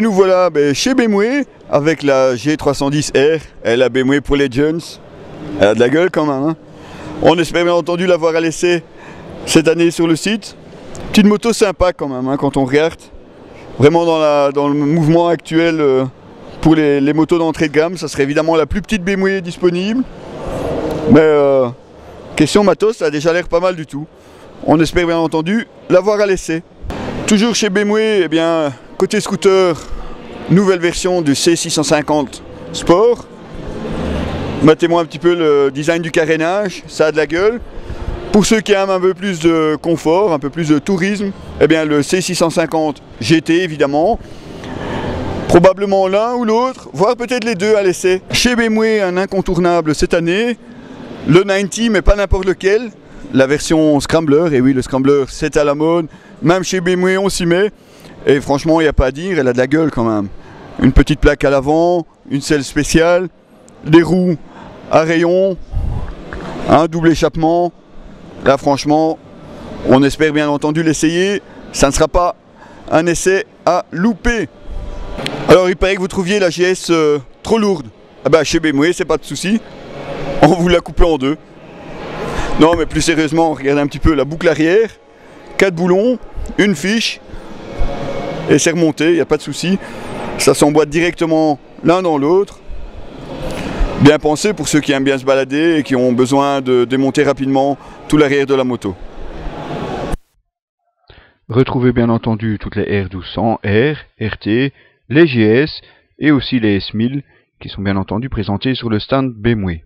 Et nous voilà chez BMW avec la G310R, et la BMW pour les jeunes. Elle a de la gueule quand même. Hein. On espère bien entendu l'avoir à l'essai cette année sur le site. Petite moto sympa quand même quand on regarde. Vraiment dans le mouvement actuel pour les motos d'entrée de gamme, ça serait évidemment la plus petite BMW disponible. Mais question matos, ça a déjà l'air pas mal du tout. On espère bien entendu l'avoir à l'essai. Toujours chez BMW, côté scooter, nouvelle version du C650 Sport. Mettez-moi un petit peu le design du carénage, ça a de la gueule. Pour ceux qui aiment un peu plus de confort, un peu plus de tourisme, le C650 GT évidemment. Probablement l'un ou l'autre, voire peut-être les deux à l'essai. Chez BMW, un incontournable cette année, le 90, mais pas n'importe lequel, la version Scrambler. Et oui, le Scrambler c'est à la mode, même chez BMW on s'y met. Et franchement, il n'y a pas à dire, elle a de la gueule quand même. Une petite plaque à l'avant, une selle spéciale, des roues à rayons, un double échappement. Là franchement, on espère bien entendu l'essayer. Ça ne sera pas un essai à louper. Alors il paraît que vous trouviez la GS trop lourde. Chez BMW c'est pas de souci. On vous l'a coupée en deux. Non mais plus sérieusement, regardez un petit peu la boucle arrière. 4 boulons, une fiche. Et c'est remonté, il n'y a pas de souci. Ça s'emboîte directement l'un dans l'autre. Bien pensé pour ceux qui aiment bien se balader et qui ont besoin de démonter rapidement tout l'arrière de la moto. Retrouvez bien entendu toutes les R1200, R, RT, les GS et aussi les S1000 qui sont bien entendu présentés sur le stand BMW.